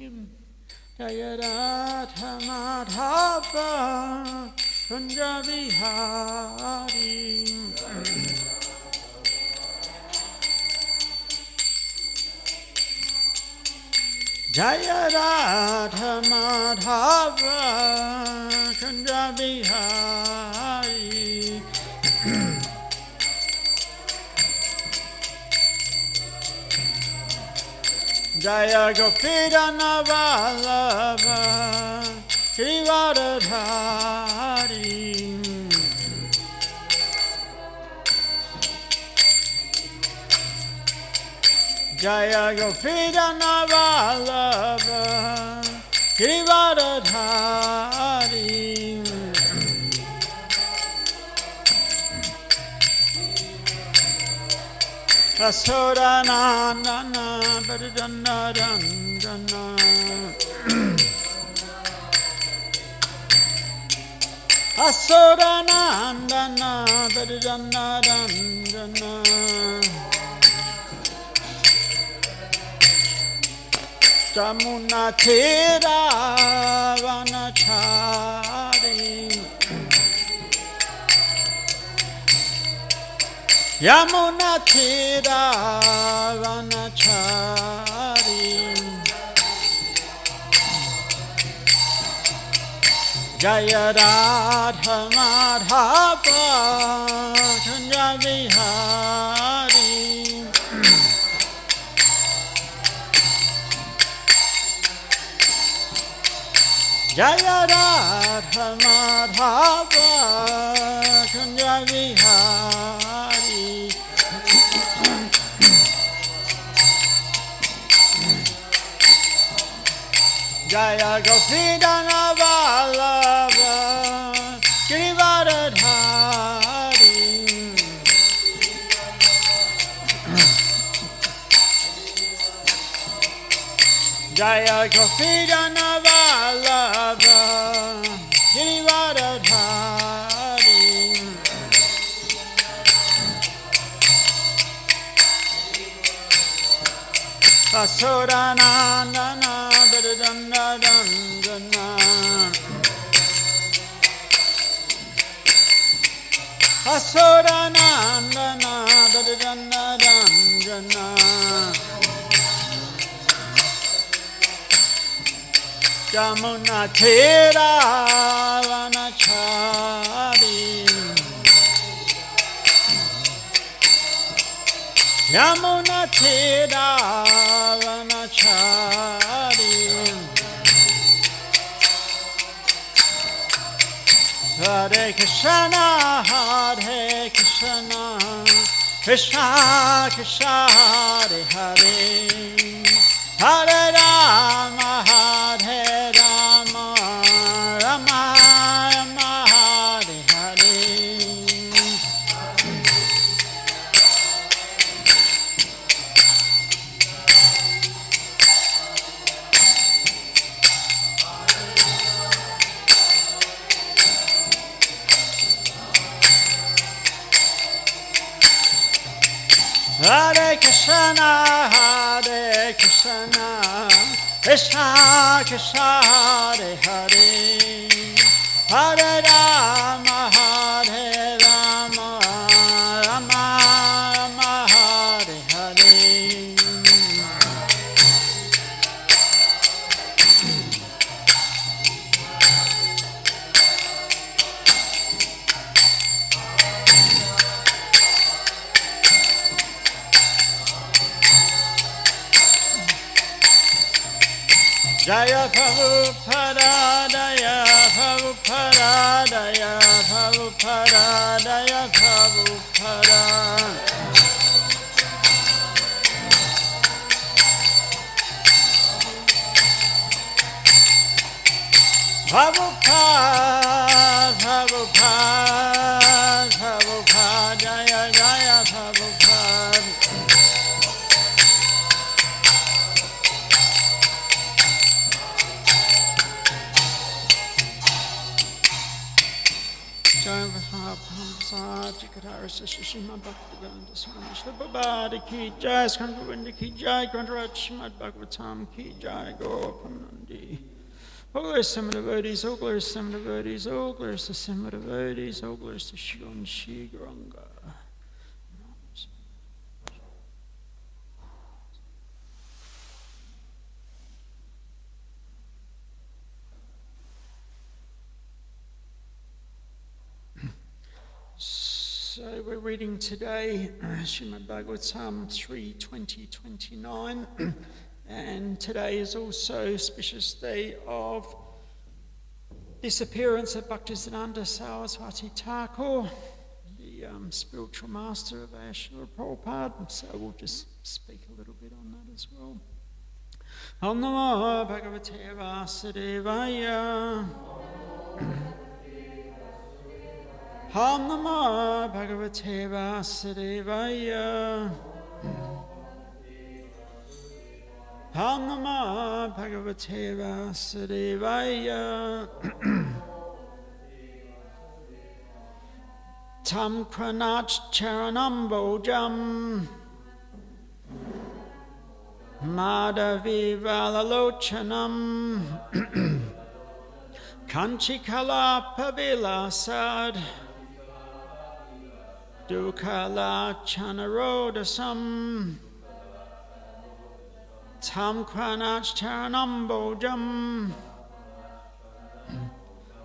Jaya Radha Madhava Kunja Vihari. Jaya Radha Madhava Kunja Vihari. Jaya Gopidana Vallabha Srivadadhari. Jaya Gopidana Vallabha Srivadadhari. Asoranandana Bhajanna Ranjana. Asoranandana Bhajanna Ranjana. Jamuna Thera Vanachari. Yamuna Thera Vanachari. Jaya Radha Madhava Kunja Vihari. Jaya Radha Madhava Kunja Vihari. Jaya Gopidana Vallabha Girivardhari. Jaya Gopidana Vallabha Girivardhari. Asoranandana Bhajanna Ranjana. Asoranandana Bhajanna Ranjana. Jamuna Thera Vanachari. Yamuna Thera Vanachari. Hare Krishna, Hare Krishna, Krishna Krishna, Hare Hare, Hare Rama, Hare Rama, Rama Rama, Hare Hare. Hare Krishna, Hare Krishna, Krishna Krishna, Hare Hare, Hare Rama, Hare Rama, Rama Rama, Hare Hare. Jaya Prabhupada, Jaya Prabhupada, Jaya Prabhupada, Jaya Prabhupada. Prabhupada, Prabhupada, Prabhupada, Jaya Jaya Prabhupada. Jaya Prabhupada. Sarasvati Thakur Srimad Bhaktisiddhanta Sarasvati Thakur ki jai, ISKCON Govardhana ki jai, Srimad Bhagavatam ki jai, Gopal. All glories to the devotees, all glories to the devotees, all glories to the devotees, all glories to Shion Shi Guranga. So we're reading today Srimad Bhagavatam 3:20-29, and today is also auspicious day of disappearance of Bhaktisiddhanta Sarasvati Thakur, the spiritual master of our Srila Prabhupada. So we'll just speak a little bit on that as well. Om Namo Bhagavate Vasudevaya. Om Namo Bhagavate Vasudevaya. Om Namo Bhagavate Vasudevaya. Tam Kranach Charanam Bojam Madhavi Valalochanam Kanchikala Pavilasad Dukala Chanarodasam Tam Kranach Charanam Bojam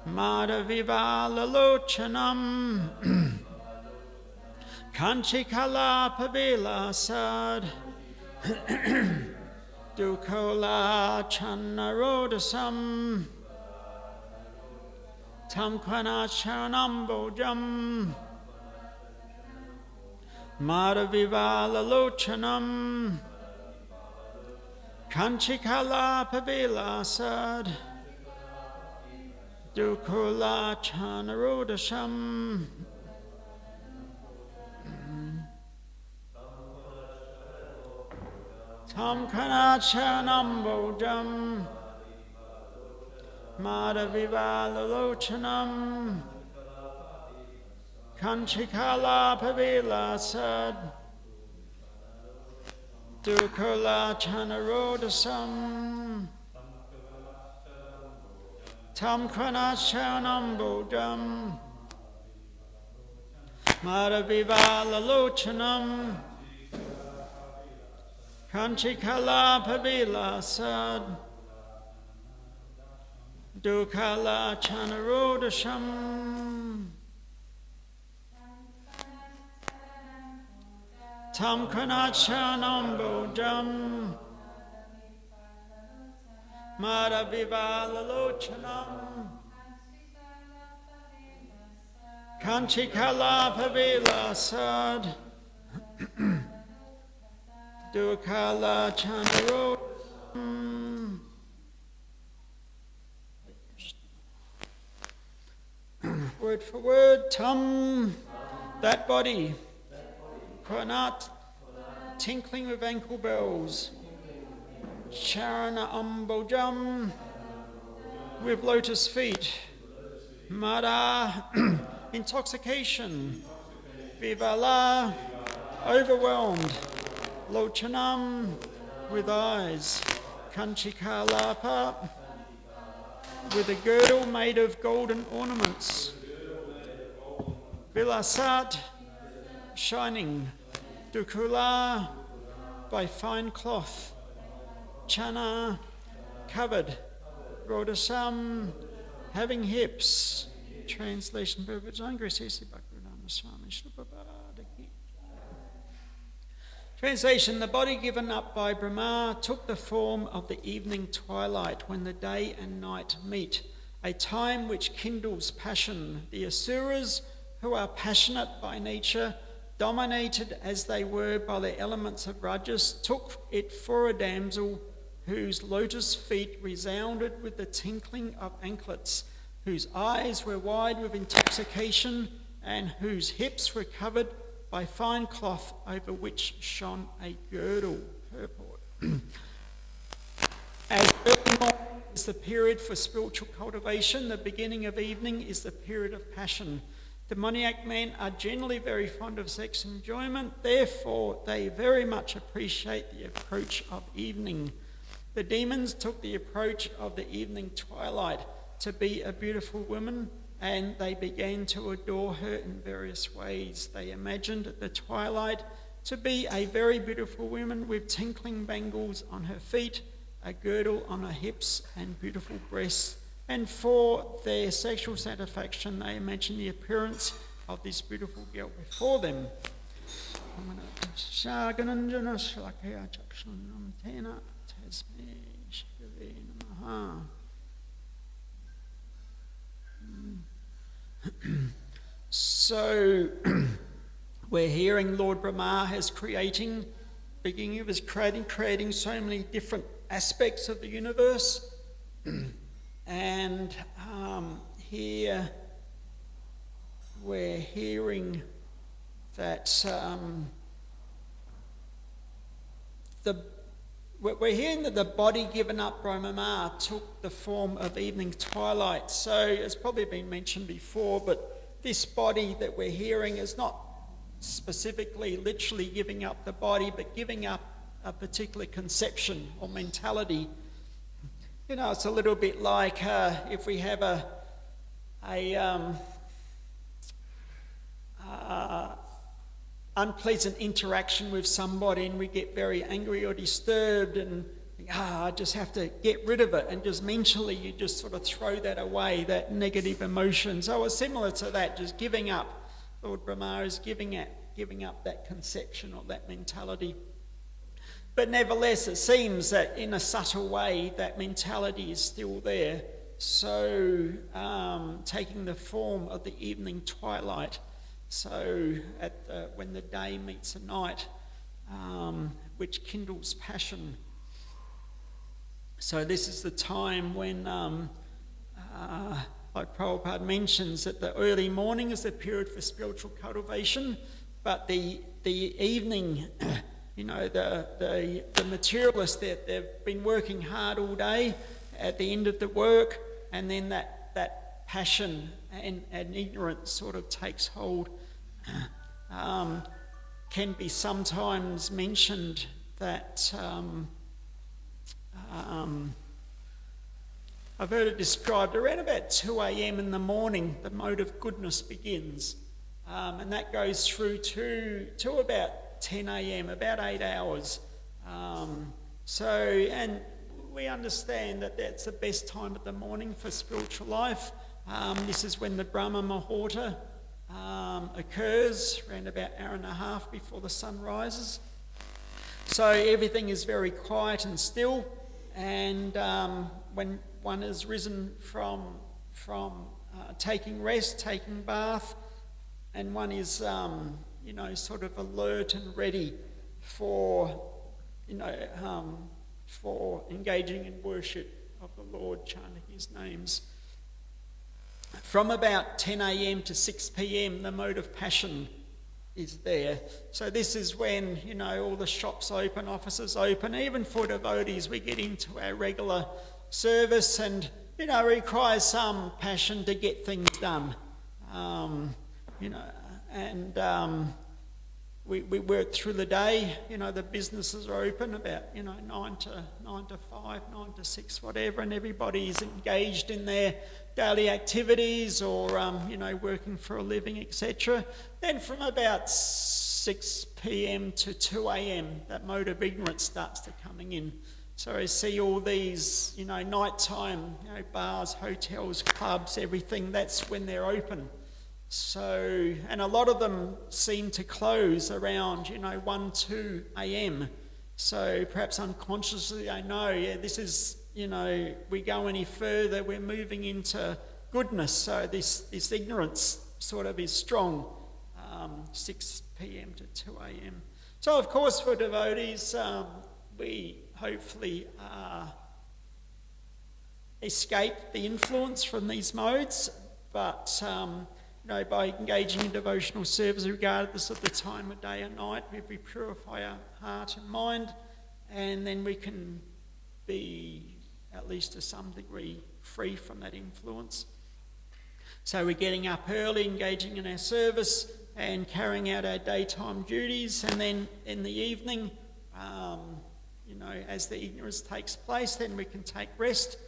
Madhavivalalochanam Kanchikala Pavilasad Dukola Chanarodasam Tam Kranach Charanam Bojam Madhavivalalochanam Kanchikala Pavilasad Dukula Chanarodasham Tam Kanachanam Bodham Madhavivalalochanam Kanchikala Pavilasad Dukula Chanarodasam Tam Kranachanam Bodham Madhavivalalochanam Kanchikala Pavilasad Dukala Chanarodasham Tam Kranachanam Bodham Madhavivalalochanam Kanchikala Pavilasad Dukala Chanarodasham. Word for word, Tam, that body. Pranat, tinkling of ankle bells. Charana Ambojam, with lotus feet. Mada, intoxication. Vivala, overwhelmed. Lochanam, with eyes. Kanchikalapa, with a girdle made of golden ornaments. Vilasat, shining. Dukula, by fine cloth. Chana, covered. Rodasam, having hips. Translation by Vajangri Bhaktivedanta Swami Srila Bhaktisiddhanta. Translation: the body given up by Brahma took the form of the evening twilight when the day and night meet, a time which kindles passion. The Asuras, who are passionate by nature, dominated as they were by the elements of Rajas, took it for a damsel whose lotus feet resounded with the tinkling of anklets, whose eyes were wide with intoxication, and whose hips were covered by fine cloth over which shone a girdle. Purport. As early morning is the period for spiritual cultivation, the beginning of evening is the period of passion. Demoniac men are generally very fond of sex enjoyment, therefore they very much appreciate the approach of evening. The demons took the approach of the evening twilight to be a beautiful woman, and they began to adore her in various ways. They imagined the twilight to be a very beautiful woman with tinkling bangles on her feet, a girdle on her hips, and beautiful breasts. And for their sexual satisfaction, they imagined the appearance of this beautiful girl before them. So we're hearing Lord Brahma is beginning of his creating so many different aspects of the universe. And here we're hearing that the body given up by Brahma took the form of evening twilight. So it's probably been mentioned before, but this body that we're hearing is not specifically literally giving up the body, but giving up a particular conception or mentality. You know, it's a little bit like if we have a unpleasant interaction with somebody and we get very angry or disturbed and think, I just have to get rid of it, and just mentally you just sort of throw that away, that negative emotion. So it's similar to that, just giving up. Lord Brahma is giving up that conception or that mentality. But nevertheless, it seems that in a subtle way, that mentality is still there. So, taking the form of the evening twilight, so when the day meets the night, which kindles passion. So this is the time when, like Prabhupada mentions, that the early morning is the period for spiritual cultivation, but the evening, you know, the materialists, they've been working hard all day. At the end of the work, and then that passion and ignorance sort of takes hold. Can be sometimes mentioned that I've heard it described around about 2 a.m. in the morning, the mode of goodness begins. And that goes through to about 10 a.m., about 8 hours. And we understand that that's the best time of the morning for spiritual life. This is when the Brahma Muhurta occurs, around about an hour and a half before the sun rises. So everything is very quiet and still, and when one is risen from taking rest, taking bath, and one is sort of alert and ready for for engaging in worship of the Lord, chanting his names. From about 10 a.m. to 6 p.m, the mode of passion is there. So this is when, all the shops open, offices open. Even for devotees, we get into our regular service and, it requires some passion to get things done. We work through the day, the businesses are open about, 9 to 5, 9 to 6, whatever, and everybody is engaged in their daily activities or, working for a living, etc. Then from about 6 p.m. to 2 a.m, that mode of ignorance starts to coming in. So I see all these, nighttime, bars, hotels, clubs, everything, that's when they're open. So, and a lot of them seem to close around, 1, 2 a.m. So perhaps unconsciously they know, this is, we go any further, we're moving into goodness. So this ignorance sort of is strong, 6 p.m. to 2 a.m. So of course for devotees, we hopefully escape the influence from these modes, but by engaging in devotional service, regardless of the time of day or night, we purify our heart and mind, and then we can be, at least to some degree, free from that influence. So we're getting up early, engaging in our service and carrying out our daytime duties, and then in the evening, as the ignorance takes place, then we can take rest,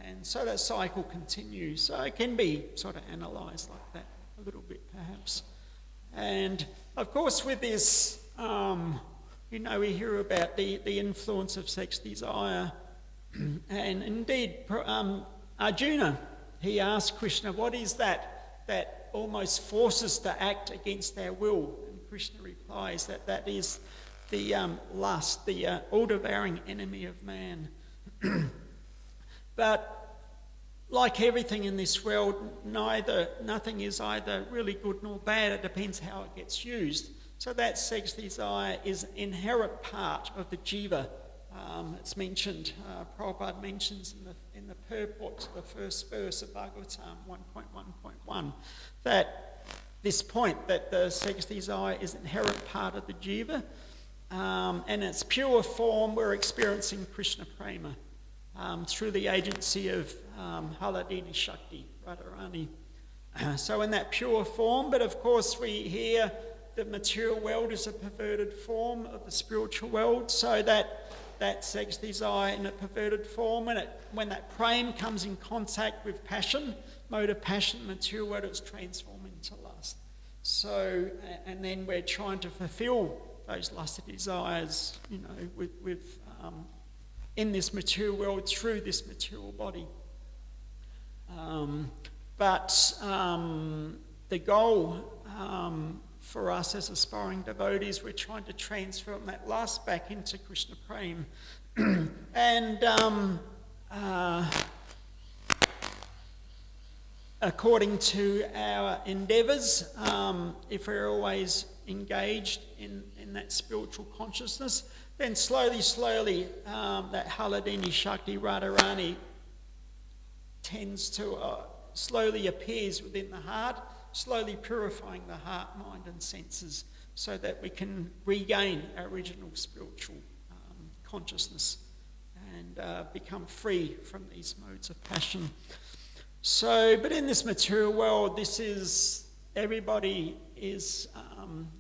and so that cycle continues. So it can be sort of analysed like that a little bit perhaps. And of course with this, we hear about the influence of sex desire, and indeed Arjuna, he asked Krishna, what is that almost forces to act against our will? And Krishna replies that is the lust, the all-devouring enemy of man. But like everything in this world, nothing is either really good nor bad. It depends how it gets used. So that sex desire is an inherent part of the jiva. It's mentioned, Prabhupada mentions in the purport to the first verse of Bhagavatam 1.1.1 that this point that the sex desire is an inherent part of the jiva, and in its pure form we're experiencing Krishna Prema through the agency of Haladini Shakti, Radharani. So in that pure form, but of course we hear the material world is a perverted form of the spiritual world, so that sex desire in a perverted form, when that prema comes in contact with passion, mode of passion, material world, it's transformed into lust. So, and then we're trying to fulfill those lusted desires, with in this material world through this material body. But the goal for us as aspiring devotees, we're trying to transform that lust back into Krishna Prema. And according to our endeavours, if we're always engaged in that spiritual consciousness, then slowly, that Haladini Shakti Radharani tends to slowly appears within the heart, slowly purifying the heart, mind and senses, so that we can regain our original spiritual consciousness and become free from these modes of passion. So, but in this material world, everybody is,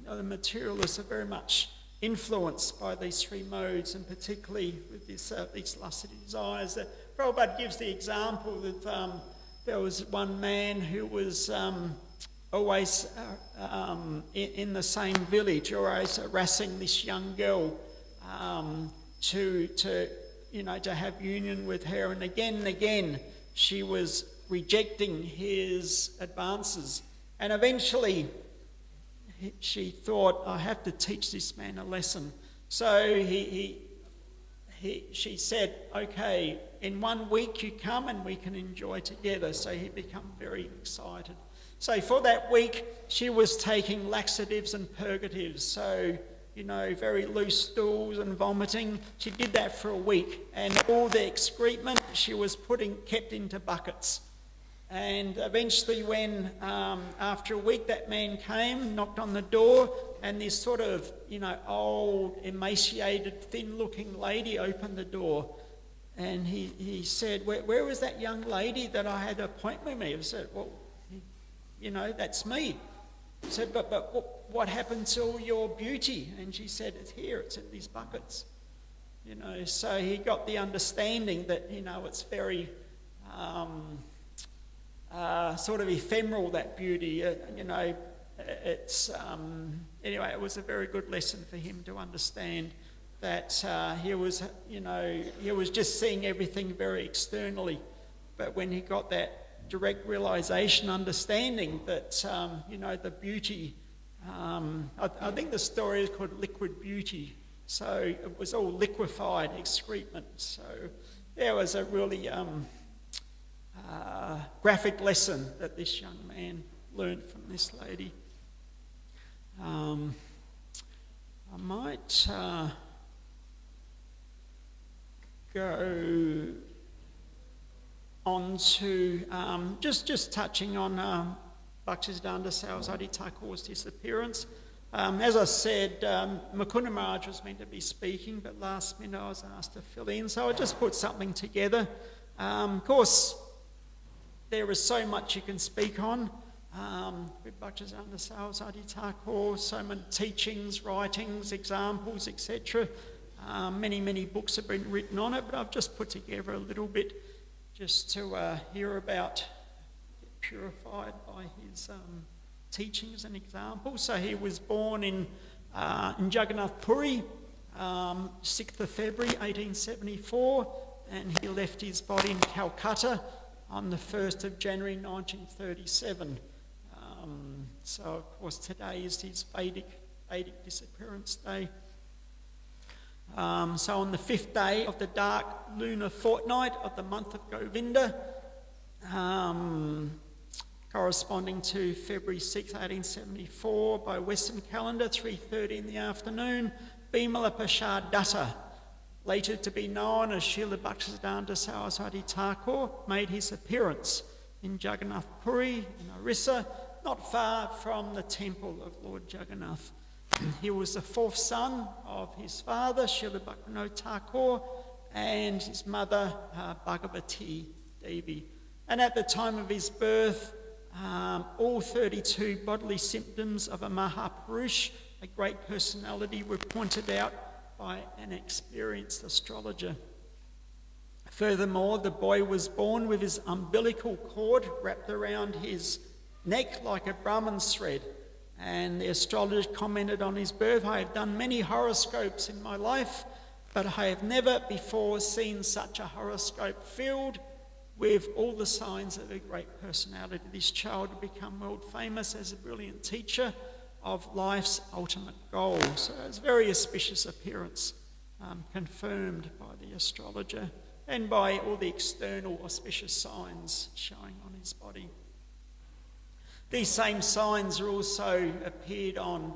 the materialists are very much influenced by these three modes, and particularly with these lusted desires. Prabhupada gives the example that there was one man who was always in the same village, always harassing this young girl to have union with her, and again she was rejecting his advances, and eventually she thought, I have to teach this man a lesson. So she said, okay, in 1 week you come and we can enjoy together. So he became very excited. So for that week, she was taking laxatives and purgatives. So, very loose stools and vomiting. She did that for a week. And all the excrement she was kept into buckets. And eventually when, after a week, that man came, knocked on the door, and this sort of, old, emaciated, thin-looking lady opened the door. And he said, where was that young lady that I had an appointment with me? I said, well, that's me. He said, but what happened to all your beauty? And she said, it's here, it's in these buckets. So he got the understanding that, it's very sort of ephemeral, that beauty. It's anyway, it was a very good lesson for him to understand that he was just seeing everything very externally. But when he got that direct realization, understanding that, the beauty, I think the story is called Liquid Beauty. So it was all liquefied excrement. So there was a really graphic lesson that this young man learned from this lady. I might go on to just touching on Bhaktisiddhanta Sarasvati Thakur's disappearance. As I said, Mukunda Maharaj was meant to be speaking, but last minute I was asked to fill in, so I just put something together. Of course, there is so much you can speak on with Bhaktisiddhanta Sarasvati Thakur, so many teachings, writings, examples, etc. Many books have been written on it, but I've just put together a little bit just to hear about, purified by his teachings and examples. So he was born in Jagannath Puri, 6th of February 1874, and he left his body in Calcutta on the 1st of January 1937. So of course today is his Vedic disappearance day. So on the 5th day of the dark lunar fortnight of the month of Govinda, corresponding to February 6, 1874 by Western calendar, 3:30 in the afternoon, Bimala Prasad Datta, later to be known as Srila Bhaktisiddhanta Sarasvati Thakur, made his appearance in Jagannath Puri in Orissa, not far from the temple of Lord Jagannath. He was the fourth son of his father, Srila Bhaktisiddhanta Thakur, and his mother, Bhagavati Devi. And at the time of his birth, all 32 bodily symptoms of a Mahapurush, a great personality, were pointed out by an experienced astrologer. Furthermore, the boy was born with his umbilical cord wrapped around his neck like a Brahman's thread. And the astrologer commented on his birth, "I have done many horoscopes in my life, but I have never before seen such a horoscope filled with all the signs of a great personality. This child would become world famous as a brilliant teacher of life's ultimate goal." So it's a very auspicious appearance, confirmed by the astrologer and by all the external auspicious signs showing on his body. These same signs are also appeared on,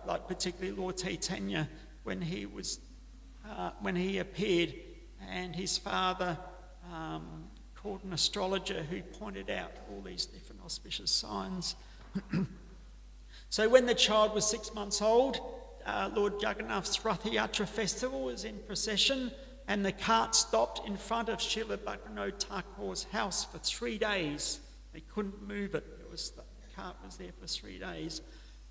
like particularly Lord Chaitanya when he appeared, and his father called an astrologer who pointed out all these different auspicious signs. So when the child was 6 months old, Lord Jagannath's Rath Yatra festival was in procession, and the cart stopped in front of Srila Bhaktisiddhanta Thakur's house for 3 days. They couldn't move it. The cart was there for 3 days.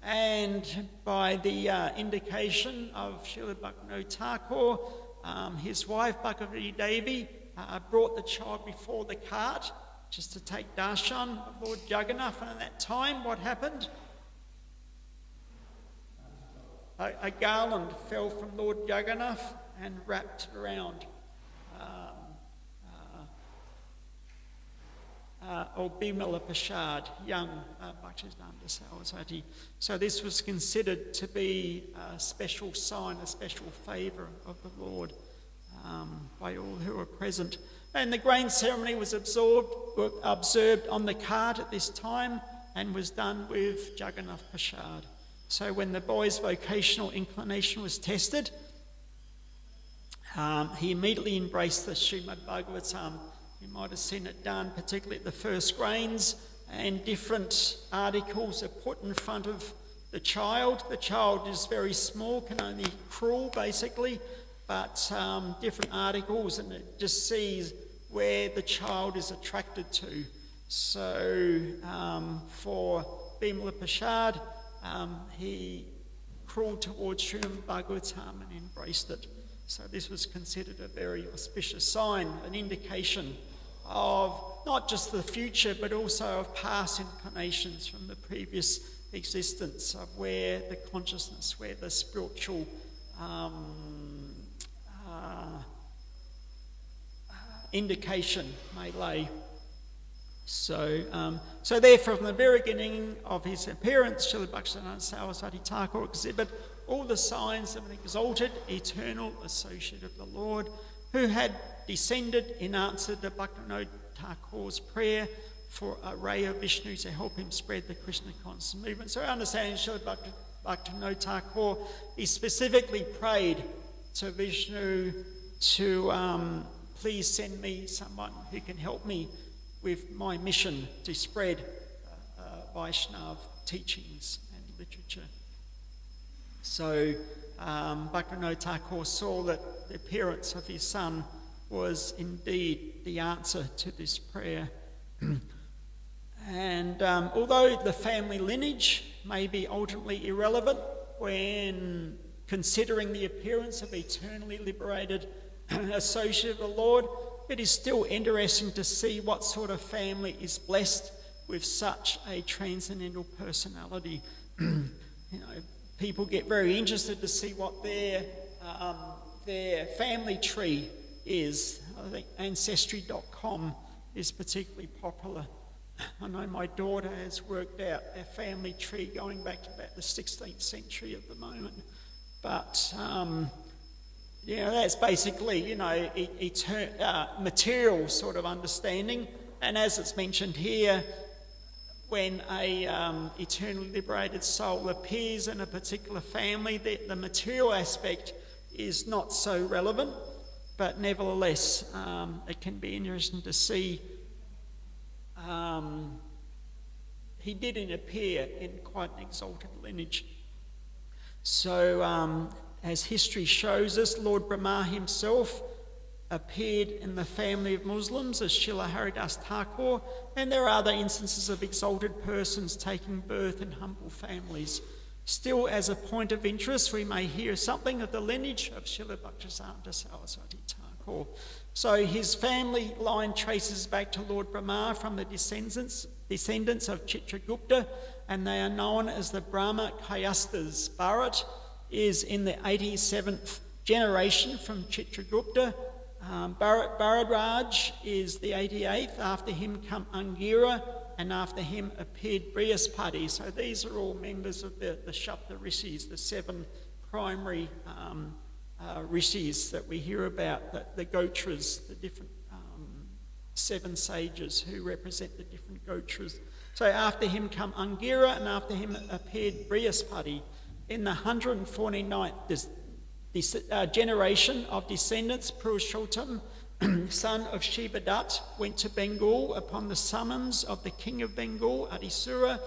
And by the indication of Srila Bhaktisiddhanta Thakur, his wife Bhagavati Devi brought the child before the cart just to take darshan of Lord Jagannath. And at that time, what happened? A garland fell from Lord Jagannath and wrapped around Bimala Prasad, young Bhaktisiddhanta Sarasvati. So this was considered to be a special sign, a special favour of the Lord by all who were present. And the grain ceremony was observed on the cart at this time and was done with Jagannath Prasad. So when the boy's vocational inclination was tested, he immediately embraced the Srimad Bhagavatam. You might have seen it done, particularly at the first grains, and different articles are put in front of the child. The child is very small, can only crawl basically, but different articles, and it just sees where the child is attracted to. So for Bimala Prasad, he crawled towards Srimad Bhagavatam and embraced it. So this was considered a very auspicious sign, an indication of not just the future, but also of past inclinations from the previous existence, of where the consciousness, where the spiritual indication may lay. So therefore, from the very beginning of his appearance, Srila Bhaktisiddhanta Sarasvati Thakur exhibit all the signs of an exalted, eternal associate of the Lord, who had descended in answer to Bhaktisiddhanta Thakur's prayer for a ray of Vishnu to help him spread the Krishna consciousness movement. So I understand Srila Bhaktisiddhanta Thakur, he specifically prayed to Vishnu to please send me someone who can help me with my mission to spread Vaishnava teachings and literature. So Bhaktisiddhanta Thakur saw that the appearance of his son was indeed the answer to this prayer. And although the family lineage may be ultimately irrelevant when considering the appearance of eternally liberated associate of the Lord, it is still interesting to see what sort of family is blessed with such a transcendental personality. People get very interested to see what their family tree is. I think Ancestry.com is particularly popular. I know my daughter has worked out a family tree going back to about the 16th century at the moment. But, that's basically, material sort of understanding. And as it's mentioned here, when a eternally liberated soul appears in a particular family, the material aspect is not so relevant. But nevertheless, it can be interesting to see he didn't appear in quite an exalted lineage. So, as history shows us, Lord Brahma himself appeared in the family of Muslims as Srila Haridas Thakur, and there are other instances of exalted persons taking birth in humble families. Still, as a point of interest, we may hear something of the lineage of Srila Bhaktisiddhanta Sarasvati Thakur. So his family line traces back to Lord Brahma from the descendants of Chitragupta, and they are known as the Brahma Kayasthas. Bharat is in the 87th generation from Chitragupta. Bharadwaj is the 88th. After him come Angira, and after him appeared Brihaspati. So these are all members of the Shapta Rishis, the 7 primary rishis that we hear about, the Gotras, the different 7 sages who represent the different Gotras. So after him come Angira, and after him appeared Brihaspati. In the 149th generation of descendants, Purushottam, son of Shivadat, went to Bengal upon the summons of the king of Bengal, Adisura.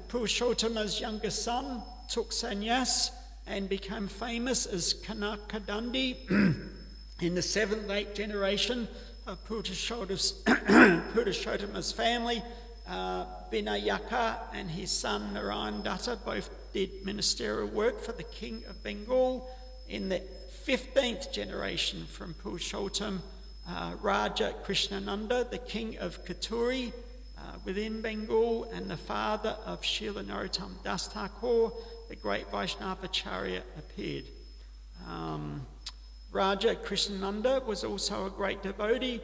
Purushottam's younger son took sannyas and became famous as Kanakadandi. In the 7th, 8th generation of Purushottam's family, Vinayaka and his son Narayan Datta both did ministerial work for the king of Bengal. In the 15th generation from Purushottam, Raja Krishnananda, the king of Katuri within Bengal, and the father of Srila Narottam Das Thakur, the great Vaishnavacharya, appeared. Raja Krishnananda was also a great devotee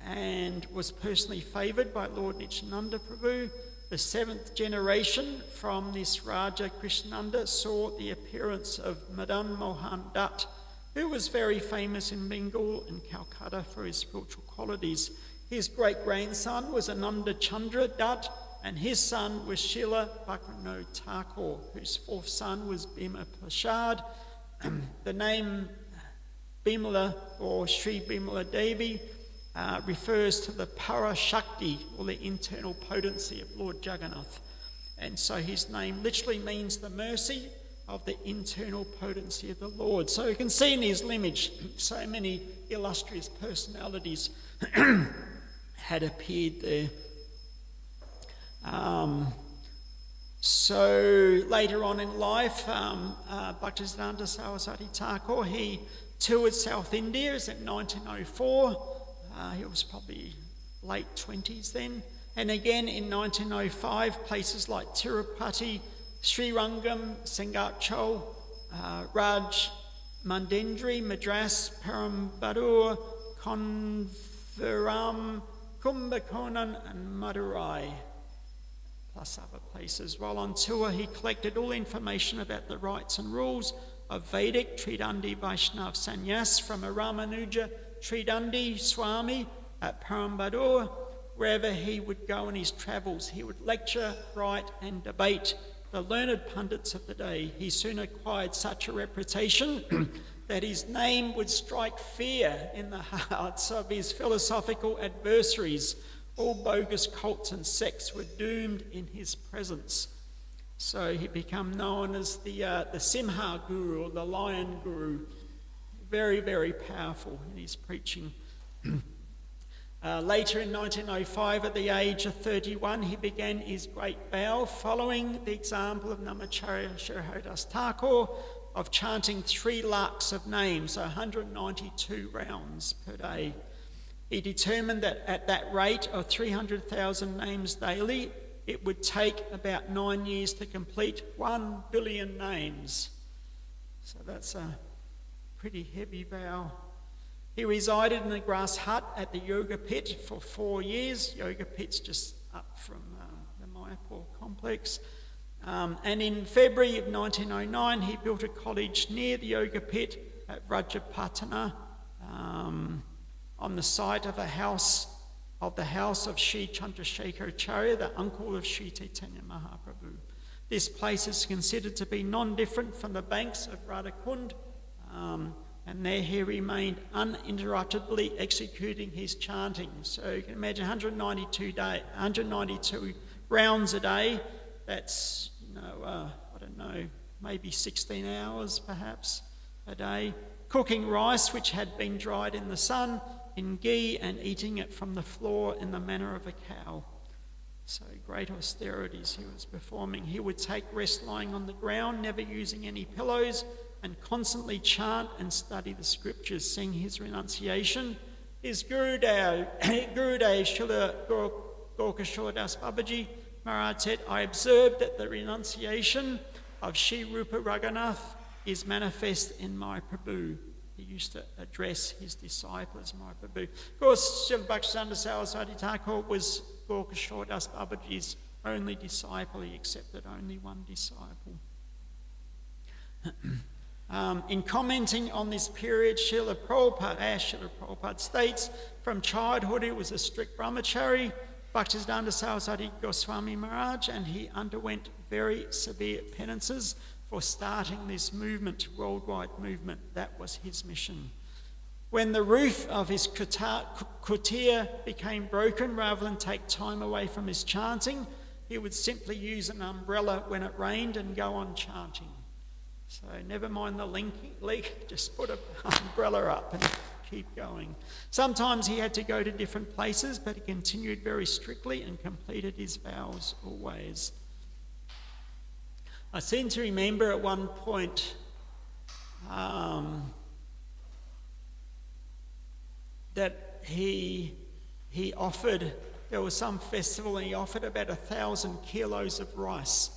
and was personally favoured by Lord Nityananda Prabhu. The 7th generation from this Raja Krishnananda saw the appearance of Madan Mohan Dutt, who was very famous in Bengal and Calcutta for his spiritual qualities. His great-grandson was Ananda Chandra Dutt, and his son was Srila Bhaktisiddhanta Thakur, whose 4th son was Bhima Prasad. The name Bimala or Sri Bimala Devi refers to the Parashakti, or the internal potency of Lord Jagannath. And so his name literally means the mercy of the internal potency of the Lord. So you can see in his lineage so many illustrious personalities had appeared there. So later on in life, Bhaktisiddhanta Sarasvati Thakur, he toured South India in 1904. He was probably late 20s then. And again in 1905, places like Tirupati, Srirangam, Sengachal, Raj, Mandendri, Madras, Perambadur, Konvaram, Kumbakonan and Madurai, plus other places. While on tour, he collected all information about the rites and rules of Vedic Tridandi Vaishnav Sannyas from a Ramanuja Tridandi Swami at Perambadur. Wherever he would go in his travels, he would lecture, write and debate the learned pundits of the day. He soon acquired such a reputation that his name would strike fear in the hearts of his philosophical adversaries. All bogus cults and sects were doomed in his presence. So he became known as the Simha Guru, or the Lion Guru. very, very powerful in his preaching. Later in 1905, at the age of 31, he began his great vow, following the example of Namacharya Srila Thakur, of chanting 3 lakhs of names, so 192 rounds per day. He determined that at that rate of 300,000 names daily, it would take about 9 years to complete 1 billion names. So that's a pretty heavy vow. He resided in a grass hut at the yoga pit for 4 years. Yoga pit's just up from the Mayapur complex. And in February of 1909, he built a cottage near the yoga pit at Rajapatana, on the site of the house of Sri Chandrasekharacharya, the uncle of Sri Chaitanya Mahaprabhu. This place is considered to be non-different from the banks of Radhakund, and there he remained uninterruptedly executing his chanting. So you can imagine 192 rounds a day. That's, maybe 16 hours perhaps a day. Cooking rice which had been dried in the sun, in ghee, and eating it from the floor in the manner of a cow. So great austerities he was performing. He would take rest lying on the ground, never using any pillows, and constantly chant and study the scriptures, sing his renunciation. His Gurudev, Srila Gorkashore Das Babaji Maharaj said, I observed that the renunciation of Sri Rupa Raghunath is manifest in my Prabhu. He used to address his disciples, my Prabhu. Of course, Srila Bhaktisiddhanta Sarasvati Thakur was Gorkashore Das Babaji's only disciple. He accepted only one disciple. In commenting on this period, Srila Prabhupada states, from childhood he was a strict brahmachari, Bhaktisiddhanta Sarasvati Goswami Maharaj, and he underwent very severe penances for starting this movement, worldwide movement. That was his mission. When the roof of his kutir became broken, rather than take time away from his chanting, he would simply use an umbrella when it rained and go on chanting. So never mind the leak, just put an umbrella up and keep going. Sometimes he had to go to different places, but he continued very strictly and completed his vows always. I seem to remember at one point that he offered, there was some festival, and he offered about 1,000 kilos of rice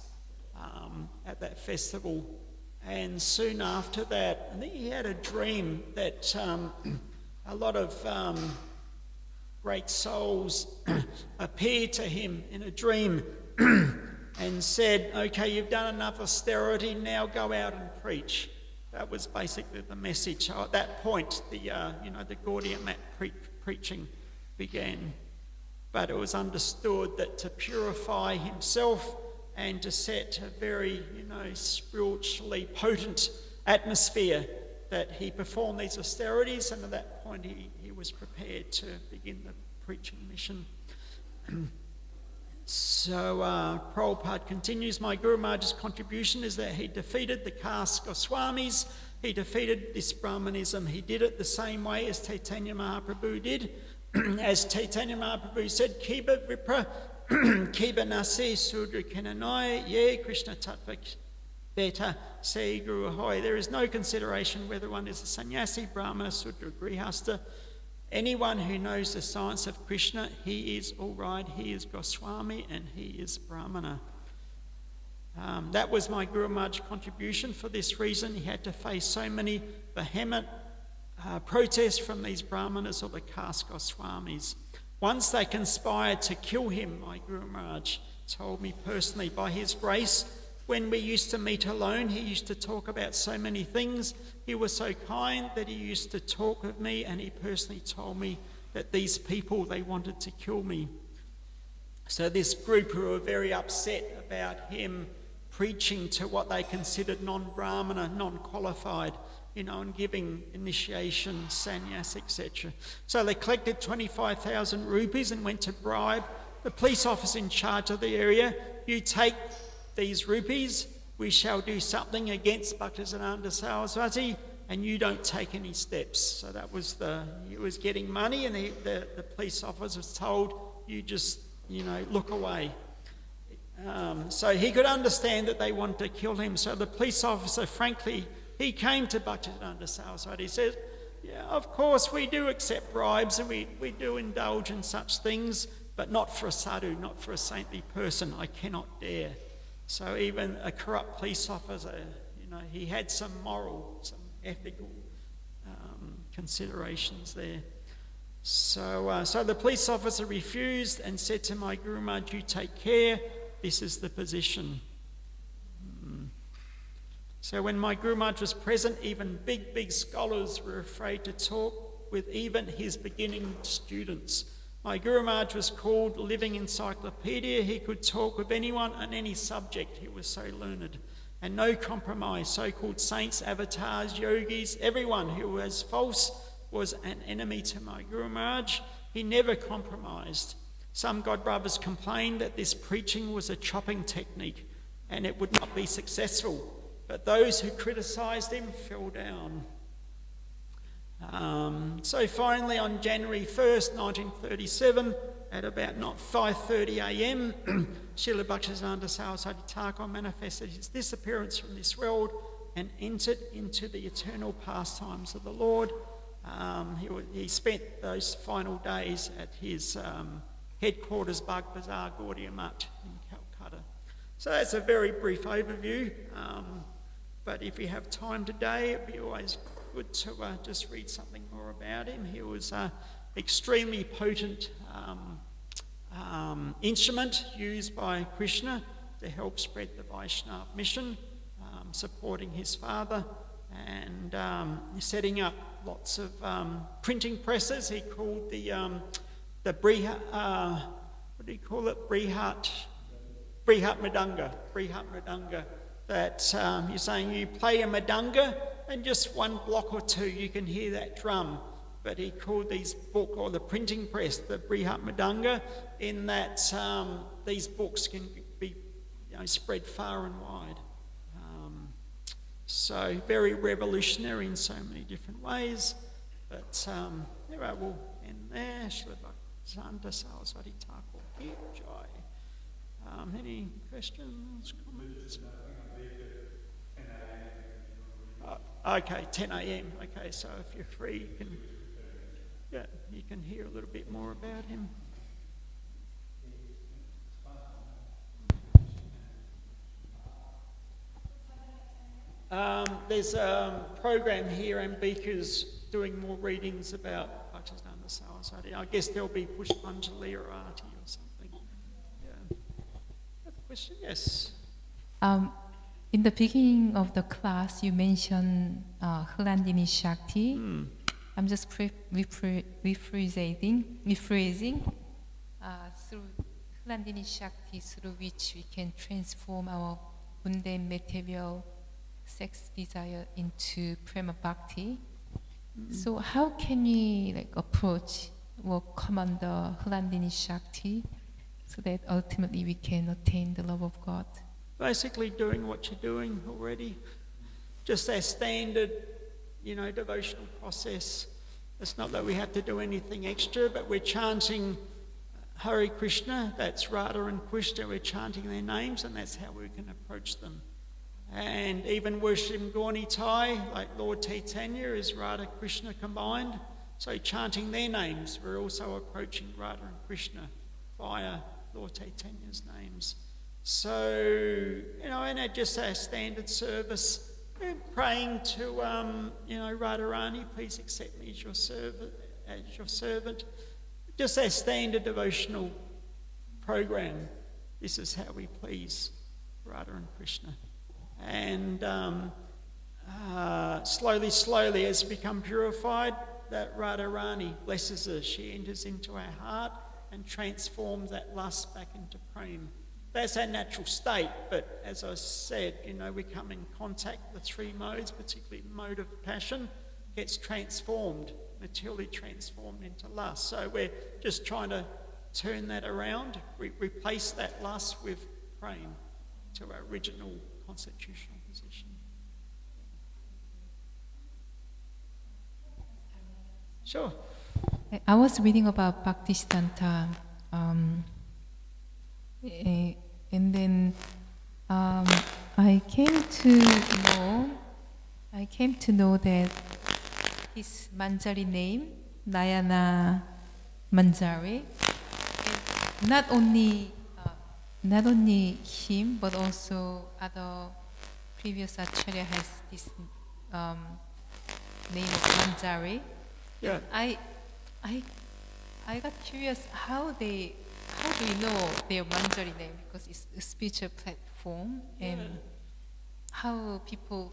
at that festival. And soon after that, I think he had a dream that a lot of great souls appeared to him in a dream and said, okay, you've done enough austerity, now go out and preach. That was basically the message. So at that point, the Gaudiya mat preaching began. But it was understood that to purify himself and to set a very, spiritually potent atmosphere, that he performed these austerities, and at that point he was prepared to begin the preaching mission. So Prabhupada continues, my Guru Maharaj's contribution is that he defeated the caste Goswamis, he defeated this Brahmanism. He did it the same way as Chaitanya Mahaprabhu did. As Chaitanya Mahaprabhu said, Kiba Vipra, Kiba Nasi Sudra Kenanai, Ye Krishna Tattva Beta Se Guru Hoy. There is no consideration whether one is a sannyasi, Brahmana, Sudra, Grihasta. Anyone who knows the science of Krishna, he is all right, he is Goswami and he is Brahmana. That was my Guru Maharaj's contribution. For this reason, he had to face so many vehement protests from these Brahmanas or the caste Goswamis. Once they conspired to kill him, my Guru Maharaj told me personally, by his grace, when we used to meet alone, he used to talk about so many things. He was so kind that he used to talk of me, and he personally told me that these people, they wanted to kill me. So this group who were very upset about him preaching to what they considered non-Brahmana, non-qualified, and giving initiation, sannyas, etc. So they collected 25,000 rupees and went to bribe the police officer in charge of the area. You take these rupees, we shall do something against Bhaktisiddhanta Sarasvati. and you don't take any steps. So that was he was getting money, and the police officer was told, you just, look away. So he could understand that they wanted to kill him. So the police officer, frankly, he came to Bhaktisiddhanta Saraswati. He said, yeah, of course we do accept bribes and we do indulge in such things, but not for a sadhu, not for a saintly person. I cannot dare. So even a corrupt police officer, he had some moral, some ethical considerations there. So the police officer refused and said to my Guru Maharaj, you take care, this is the position. So when my Guru Maharaj was present, even big scholars were afraid to talk with even his beginning students. My Guru Maharaj was called living encyclopedia. He could talk with anyone on any subject. He was so learned. And no compromise. So-called saints, avatars, yogis, everyone who was false was an enemy to my Guru Maharaj. He never compromised. Some God brothers complained that this preaching was a chopping technique and it would not be successful. But those who criticised him fell down. So finally, on January 1st, 1937, at about 5:30 a.m., Srila Bhaktisiddhanta Sarasvati Thakur manifested his disappearance from this world and entered into the eternal pastimes of the Lord. He spent those final days at his headquarters, Bagh Bazaar, Gaudiya Mutt in Calcutta. So that's a very brief overview. But if you have time today, it'd be always good to just read something more about him. He was an extremely potent instrument used by Krishna to help spread the Vaishnava mission, supporting his father and setting up lots of printing presses. He called the Brihat, what do you call it? Brihat Mridanga. That you're saying you play a mridanga and just one block or two you can hear that drum. But he called these book, or the printing press, the Brihat Mridanga, in that these books can be spread far and wide. So very revolutionary in so many different ways. But anyway, we'll end there. Srila Bhaktisiddhanta Sarasvati Thakur. Joy. Any questions, comments? Okay, 10 a.m. Okay, so if you're free, you can hear a little bit more about him. There's a program here, and Beaker's doing more readings about Bhaktisiddhanta Saraswati. I guess there'll be Pushpanjali or Arati or something. Yeah. Have a question? Yes. In the beginning of the class, you mentioned Hlandini Shakti. I'm just rephrasing through Hlandini Shakti, through which we can transform our mundane material sex desire into prema bhakti. So how can we approach or come under Hlandini Shakti so that ultimately we can attain the love of God? Basically doing what you're doing already. Just our standard, devotional process. It's not that we have to do anything extra, but we're chanting Hare Krishna, that's Radha and Krishna, we're chanting their names, and that's how we can approach them. And even worshipping Gauni Tai, like Lord Chaitanya, is Radha Krishna combined. So chanting their names, we're also approaching Radha and Krishna via Lord Chaitanya's names. So, and just our standard service, praying to, Radharani, please accept me as your servant. Just our standard devotional program. This is how we please Radha and Krishna. And slowly, as we become purified, that Radharani blesses us. She enters into our heart and transforms that lust back into prema. That's our natural state, but as I said, we come in contact with the three modes, particularly the mode of passion, gets transformed, materially transformed into lust. So we're just trying to turn that around, replace that lust with prema to our original constitutional position. Sure. I was reading about Bhaktisiddhanta, and then I came to know that his Manjari name, Nayana Manjari, not only him but also other previous acharya has this name of Manjari. Yeah. I got curious how do you know their Manjari name, because it's a spiritual platform, and how people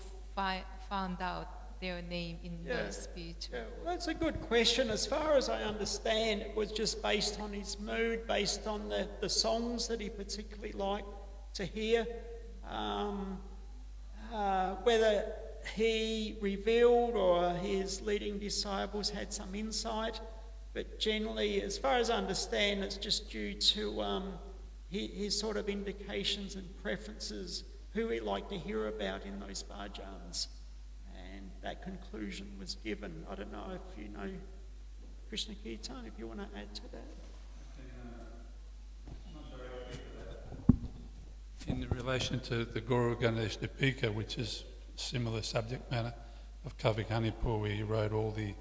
found out their name in the spiritual. Yeah, well, that's a good question. As far as I understand, it was just based on his mood, based on the songs that he particularly liked to hear. Whether he revealed or his leading disciples had some insight, but generally, as far as I understand, it's just due to his sort of indications and preferences, who he liked to hear about in those bhajans. And that conclusion was given. I don't know if you know Krishna Kirtan, if you want to add to that. In relation to the Guru Ganesh Dipika, which is similar subject matter of Kavikanipur, where he wrote all the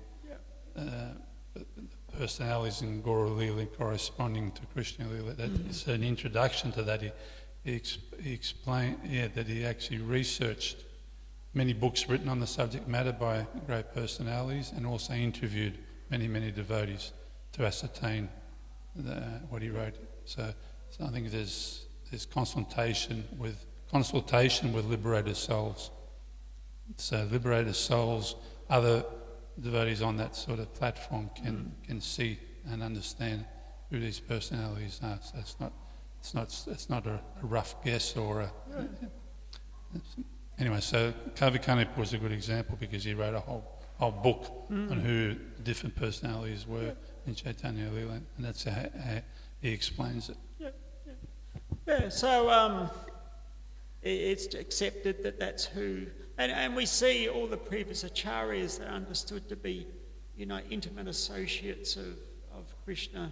personalities in Guru Lila corresponding to Krishna Lila. It's an introduction to that. He explained that he actually researched many books written on the subject matter by great personalities, and also interviewed many devotees to ascertain what he wrote. So I think there's consultation with liberated souls. So liberated souls, other devotees on that sort of platform can see and understand who these personalities are. So it's not a rough guess or a. Anyway, so Kavikanipur was a good example because he wrote a whole book on who different personalities were in Chaitanya Lila, and that's how he explains it. Yeah, so it's accepted that that's who, and we see all the previous acharyas that are understood to be, intimate associates of Krishna,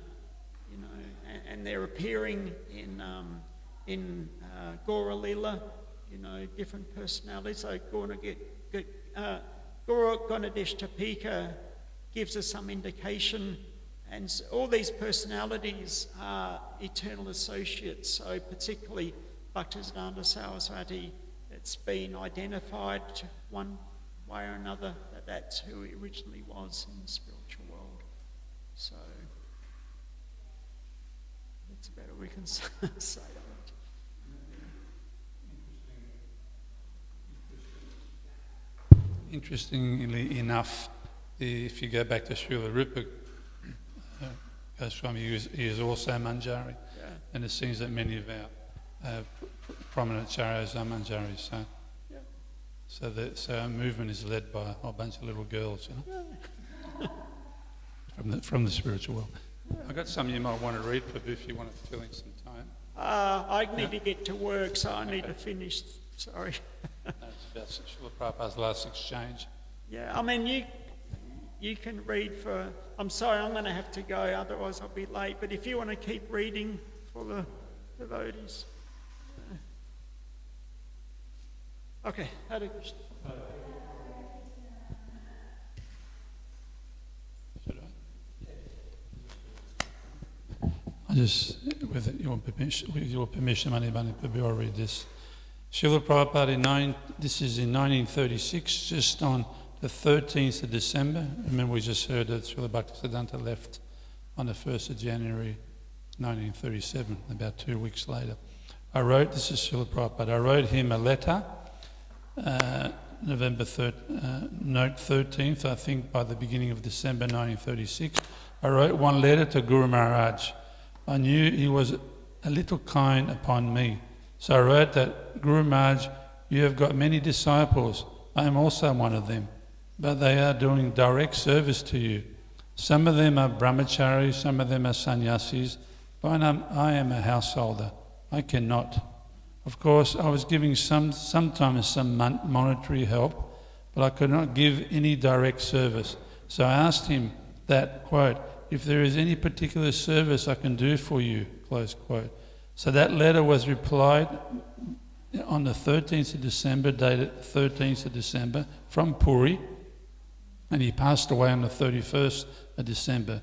and they're appearing in Gaura Lila, different personalities. So Guru Ganesh Dipika gives us some indication. And all these personalities are eternal associates. So particularly Bhaktisiddhanta Sarasvati, it's been identified one way or another that that's who he originally was in the spiritual world. So that's about all we can say on it. Interestingly enough, if you go back to Srila Rupa Goswami, he is also Manjari, and it seems that many of our prominent acharyas are Manjaris. So our movement is led by a whole bunch of little girls, from the spiritual world. I've got some you might want to read, Prabhu, if you want to fill in some time. I need to get to work, so I need to finish. Sorry. No, it's about Srila Prabhupada's last exchange. Yeah, I mean, you can read for... I'm sorry, I'm going to have to go, otherwise I'll be late. But if you want to keep reading for the devotees. Okay, Hare Krishna. Should I just, with your permission, Manibandha, I'll read this. Srila Prabhupada, this is in 1936, just on the 13th of December. Remember, we just heard that Srila Bhaktisiddhanta left on the 1st of January 1937, about 2 weeks later. This is Srila Prabhupada, I wrote him a letter, November 3rd, note 13th, I think by the beginning of December 1936. I wrote one letter to Guru Maharaj. I knew he was a little kind upon me. So I wrote that, Guru Maharaj, you have got many disciples. I am also one of them. But they are doing direct service to you. Some of them are brahmacharis, some of them are sannyasis, but I am a householder. I cannot. Of course, I was giving sometimes some monetary help, but I could not give any direct service. So I asked him that, quote, if there is any particular service I can do for you, close quote. So that letter was replied on the 13th of December, dated 13th of December, from Puri, and he passed away on the 31st of December,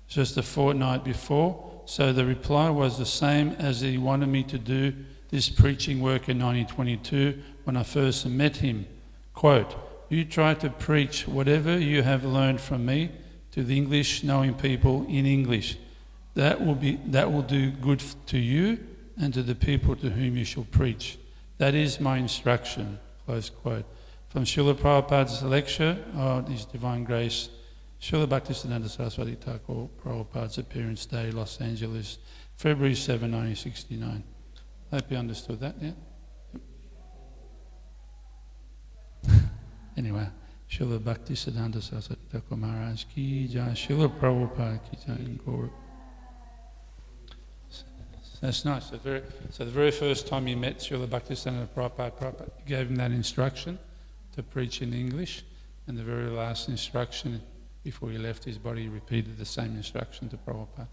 just a fortnight before. So the reply was the same as he wanted me to do this preaching work in 1922 when I first met him. Quote, you try to preach whatever you have learned from me to the English-knowing people in English. That will do good to you and to the people to whom you shall preach. That is my instruction, close quote. From Srila Prabhupada's lecture on His Divine Grace, Srila Bhaktisiddhanta Sarasvati Thakur, Prabhupada's Appearance Day, Los Angeles, February 7, 1969. Hope you understood that, yeah? Anyway, Srila Bhaktisiddhanta Sarasvati Thakur Maharaj ki jai, Srila Prabhupada ki jai, Gaur. That's nice. So the very first time you met Srila Bhaktisiddhanta Prabhupada gave him that instruction to preach in English, and the very last instruction before he left his body, he repeated the same instruction to Prabhupada.